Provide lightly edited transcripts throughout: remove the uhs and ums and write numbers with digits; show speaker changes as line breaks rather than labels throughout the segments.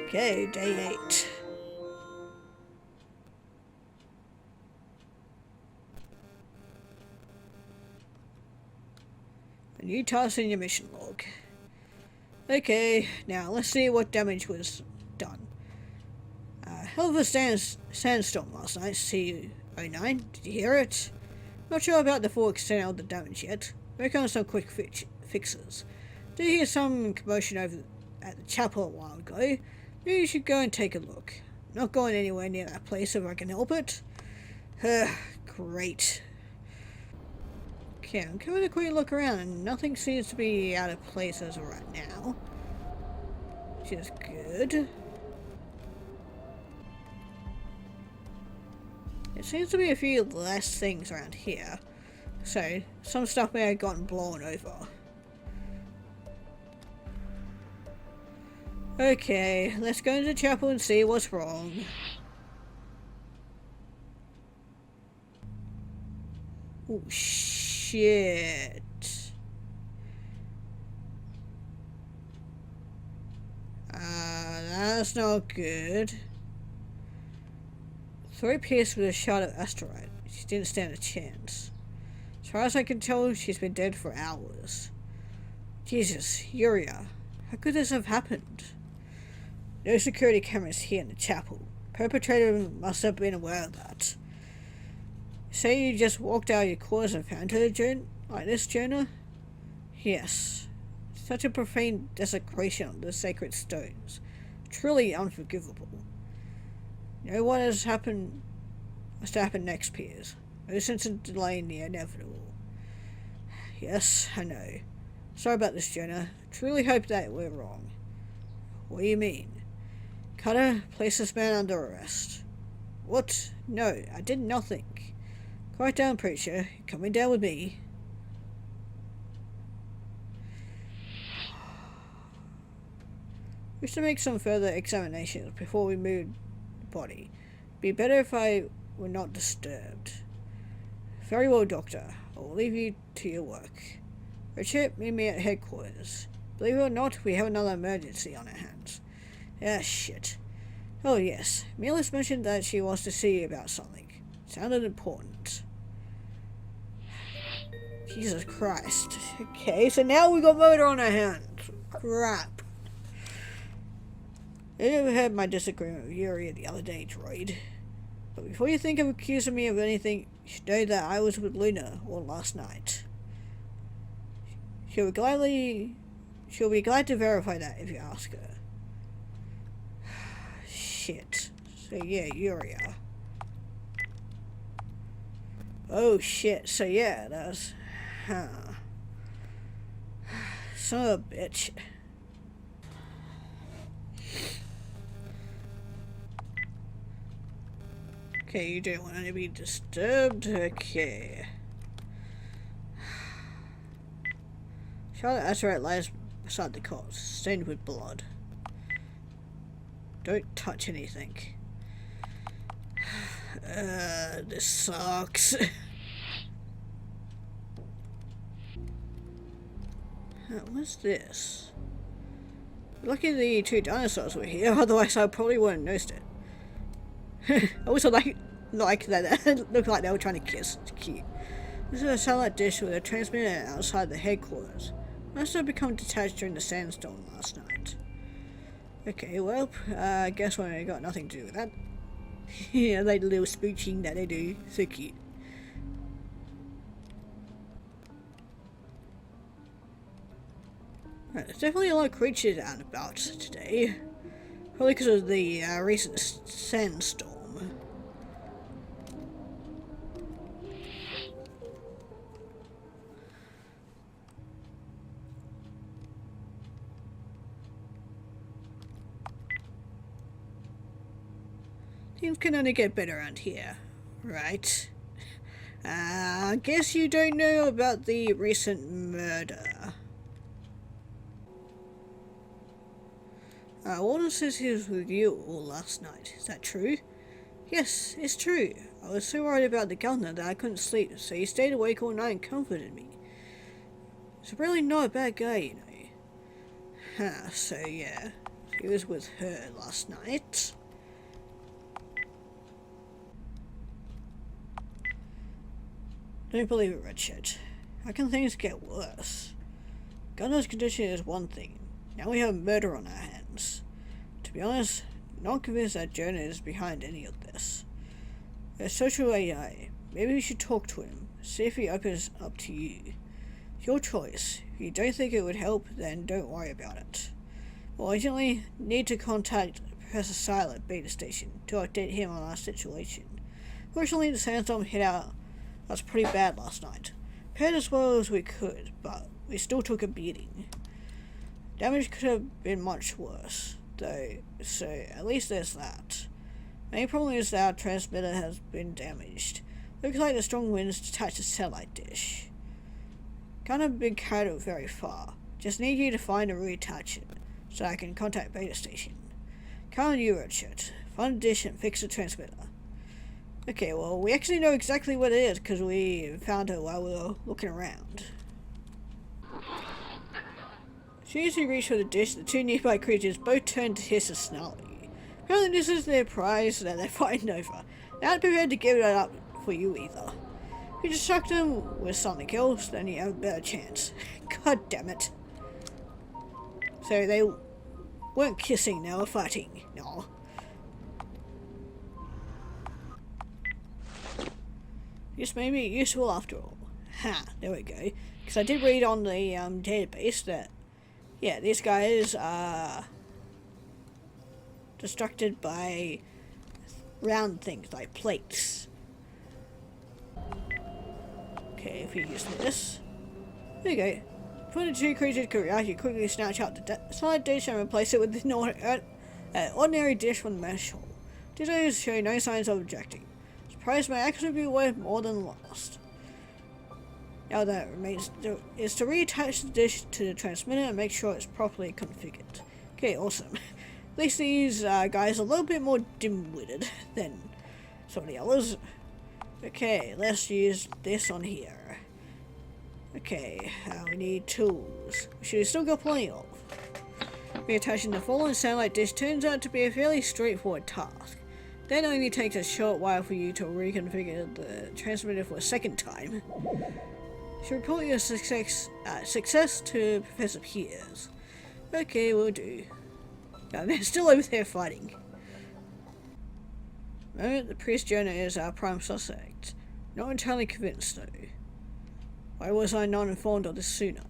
Okay, day 8. A new task in your mission log. Okay, now let's see what damage was done. Hell of a sandstorm last night, C09. Did you hear it? Not sure about the full extent of the damage yet. Work on some quick fixes. Did hear some commotion over at the chapel a while ago. Maybe you should go and take a look. I'm not going anywhere near that place if I can help it. Great. Okay, I'm having a quick look around and nothing seems to be out of place as of right now. Which is good. There seems to be a few less things around here. So, some stuff may have gotten blown over. Okay, let's go into the chapel and see what's wrong. Oh shit. That's not good. Throat pierced with a shot of asteroid. She didn't stand a chance. As far as I can tell, she's been dead for hours. Jesus, Yuria, how could this have happened? No security cameras here in the chapel. Perpetrator must have been aware of that. Say you just walked out of your quarters and found her, like this, Jonah? Yes. Such a profane desecration of the sacred stones. Truly unforgivable. You know what must happen next, Piers? No sense in delaying the inevitable. Yes, I know. Sorry about this, Jonah. Truly hope that we're wrong. What do you mean? Cutter, place this man under arrest. What? No, I did nothing. Quiet down, preacher. You're coming down with me. We should make some further examinations before we move the body. Be better if I were not disturbed. Very well, Doctor. I will leave you to your work. Richard, meet me at headquarters. Believe it or not, we have another emergency on our hands. Ah, shit. Oh, yes. Mila's mentioned that she wants to see you about something. Sounded important. Jesus Christ. Okay, so now we got murder on our hands. Crap. You overheard my disagreement with Yuri the other day, droid. But before you think of accusing me of anything, you should know that I was with Luna all last night. She'll be glad to verify that if you ask her. Shit. So yeah, Yuria. Oh shit, so yeah, that's... Son of a bitch. Okay, you don't want to be disturbed? Okay. Charlotte Asteroid lies beside the corpse, stained with blood. Don't touch anything. This sucks. What's this? Lucky the two dinosaurs were here, otherwise I probably wouldn't have noticed it. I also like that it looked like they were trying to kiss. It's cute. This is a satellite dish with a transmitter outside the headquarters. Must have become detached during the sandstorm last night. Okay, well, I guess I got nothing to do with that. Yeah, like the little smooching that they do. So cute. Right, there's definitely a lot of creatures out and about today. Probably because of the recent sandstorm. Things can only get better around here, right? I guess you don't know about the recent murder. Warden says he was with you all last night. Is that true? Yes, it's true. I was so worried about the governor that I couldn't sleep, so he stayed awake all night and comforted me. He's really not a bad guy, you know. So yeah. he was with her last night. Don't believe it, Richard. How can things get worse? Gunner's condition is one thing. Now we have murder on our hands. To be honest, not convinced that Jonah is behind any of this. A social AI. Maybe we should talk to him. See if he opens up to you. Your choice. If you don't think it would help, then don't worry about it. We'll urgently need to contact Professor Sile at Beta Station to update him on our situation. Fortunately, the sandstorm hit us pretty bad last night. Prepared as well as we could, but we still took a beating. Damage could have been much worse, though, so at least there's that. Main problem is that our transmitter has been damaged. Looks like the strong winds detached the satellite dish. Can't have been carried very far. Just need you to find and reattach it, so I can contact Beta Station. Count on you, Richard. Find the dish and fix the transmitter. Okay, well, we actually know exactly what it is, because we found it while we were looking around. As soon as we reached for the dish, the two nearby creatures both turned to hiss and snarl at you. Apparently this is their prize that they're fighting over. They aren't prepared to give it up for you either. If you distract them with something else, then you have a better chance. God damn it. So they weren't kissing, they were fighting. No. This may be useful after all. Ha, there we go. Because I did read on the database that, yeah, these guys are distracted by round things like plates. Okay, if we use this. There you go. Before the two creatures could react, you quickly snatch out the solid dish and replace it with an ordinary dish from the mesh hole. Details show no signs of objecting. Price may actually be worth more than lost. Now that remains is to reattach the dish to the transmitter and make sure it's properly configured. Okay, awesome. At least these guys are a little bit more dim-witted than some of the others. Okay, let's use this on here. Okay, we need tools, which we've still got plenty of. Reattaching the fallen satellite dish turns out to be a fairly straightforward task. Then only takes a short while for you to reconfigure the transmitter for a second time. Should report your success to Professor Piers. Okay, we'll do. Now they're still over there fighting. The priest Jonah is our prime suspect. Not entirely convinced though. Why was I not informed of this sooner?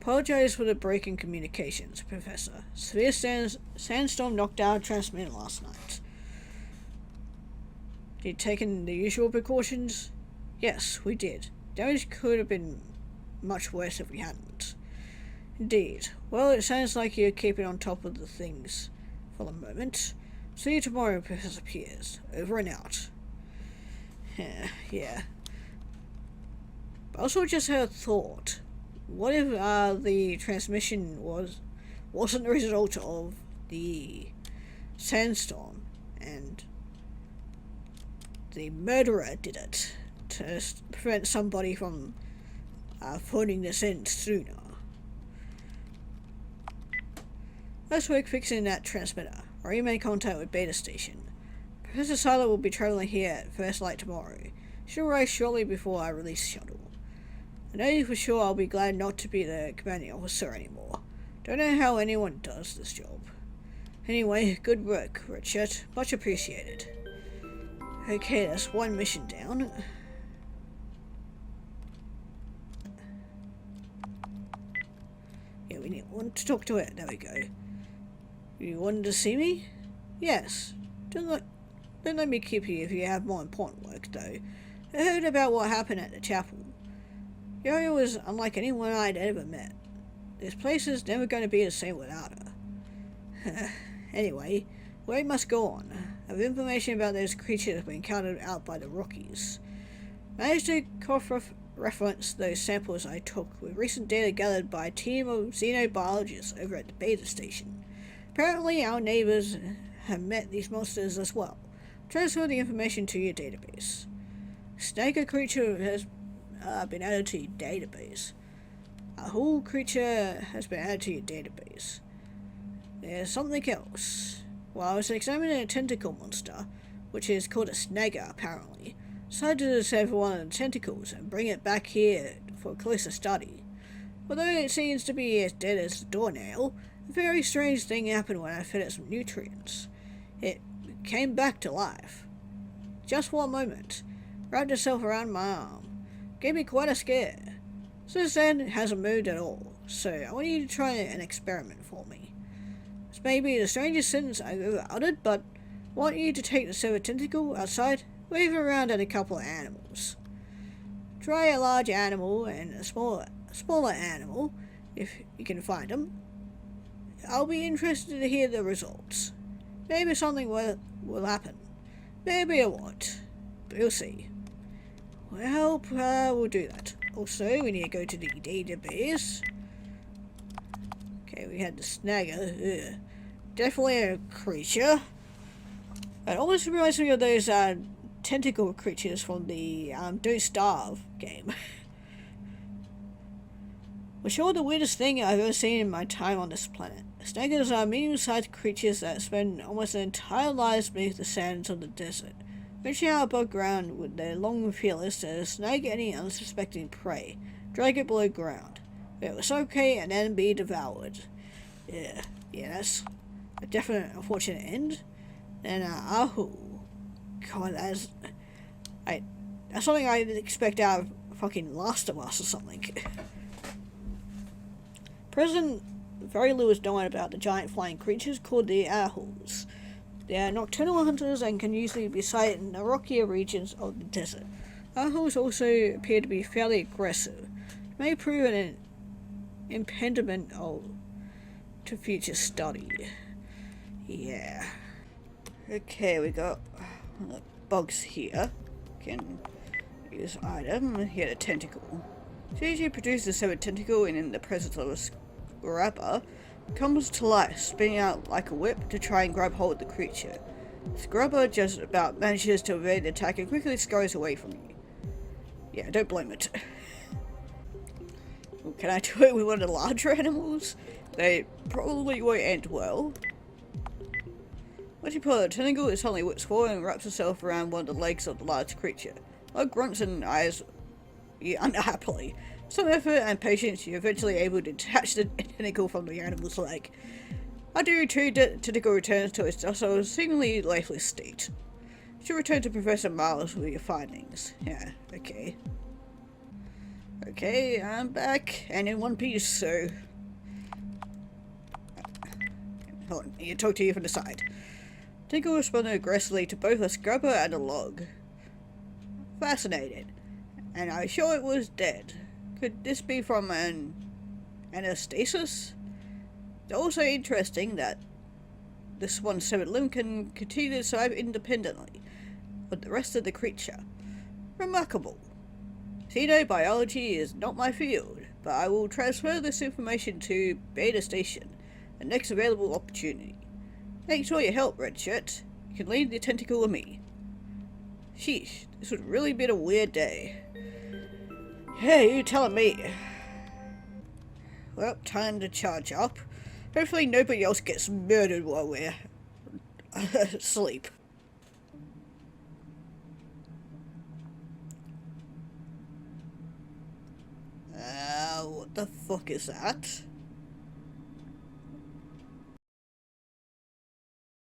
Apologize for the break in communications, Professor. Severe sandstorm knocked down transmitter last night. You taken the usual precautions? Yes, we did. Damage could have been much worse if we hadn't. Indeed. Well, it sounds like you're keeping on top of the things for the moment. See you tomorrow, Professor Piers. Over and out. Yeah. But also just had a thought. What if the transmission wasn't the result of the sandstorm and the murderer did it to prevent somebody from phoning this in sooner? Let's work fixing that transmitter, or you make contact with Beta Station. Professor Silo will be travelling here at first light tomorrow. She'll arrive shortly before our release shuttle. I know for sure I'll be glad not to be the commanding officer anymore. Don't know how anyone does this job. Anyway, good work, Richard. Much appreciated. Okay, that's one mission down. Yeah, we need one to talk to it. There we go. You wanted to see me? Yes. Don't let me keep you if you have more important work, though. I heard about what happened at the chapel. The area was unlike anyone I'd ever met. This place is never going to be the same without her. Anyway, work must go on. I have information about those creatures we encountered out by the Rockies. Managed to cross-reference those samples I took with recent data gathered by a team of xenobiologists over at the Beta Station. Apparently our neighbours have met these monsters as well. Transfer the information to your database. Snake creature has been added to your database. A whole creature has been added to your database. There's something else. While I was examining a tentacle monster, which is called a snagger apparently, decided to save one of the tentacles and bring it back here for a closer study. Although it seems to be as dead as a doornail, a very strange thing happened when I fed it some nutrients. It came back to life. Just one moment, wrapped itself around my arm, gave me quite a scare. Since then, it hasn't moved at all, so I want you to try an experiment for me. This may be the strangest sentence I've ever uttered, but I want you to take the severed tentacle outside, wave it around at a couple of animals. Try a large animal and a smaller animal, if you can find them. I'll be interested to hear the results. Maybe something will happen. Maybe it won't. But you'll see. Well, we'll do that. Also, we need to go to the database. Okay, we had the snagger. Ugh. Definitely a creature. It almost reminds me of those tentacle creatures from the Don't Starve game. For sure the weirdest thing I've ever seen in my time on this planet. Snaggers are medium-sized creatures that spend almost their entire lives beneath the sands of the desert, reaching out above ground with their long feelers to snag any unsuspecting prey, drag it below ground, where it was okay and then be devoured. Yeah, that's a definite unfortunate end. And Ahu, God, that's something I didn't expect out of fucking Last of Us or something. Present, very little is known about the giant flying creatures called the Ahus. They are nocturnal hunters and can usually be sighted in the rockier regions of the desert. Ahus also appear to be fairly aggressive. It may prove an impediment to future study. Yeah. Okay, we got bugs here. Can use item. Here, the tentacle. As soon as you produce the severed tentacle and in the presence of a scrapper, it comes to life, spinning out like a whip to try and grab hold of the creature. The scrapper just about manages to evade the attack and quickly scurries away from you. Yeah, don't blame it. Can I do it with one of the larger animals? They probably won't end well. Once you pull out the tentacle, it suddenly whips forward and wraps itself around one of the legs of the large creature. Like grunts and eyes unhappily. Some effort and patience, you're eventually able to detach the tentacle from the animal's leg. After you retrieve the tentacle returns to its docile, seemingly lifeless state. You should return to Professor Miles with your findings. Yeah, okay. Okay, I'm back, and in one piece, so... Hold on, I need to talk to you from the side. Tentacle responded aggressively to both a scrapper and a log. Fascinated. And I'm sure it was dead. Could this be from an anastasis? It's also interesting that this one severed limb can continue to survive independently of the rest of the creature. Remarkable. Xenobiology is not my field, but I will transfer this information to Beta Station, the next available opportunity. Thanks for your help, Redshirt. You can leave the tentacle with me. Sheesh, this would really been a weird day. Yeah, you telling me. Well, time to charge up. Hopefully nobody else gets murdered while we're asleep. What the fuck is that?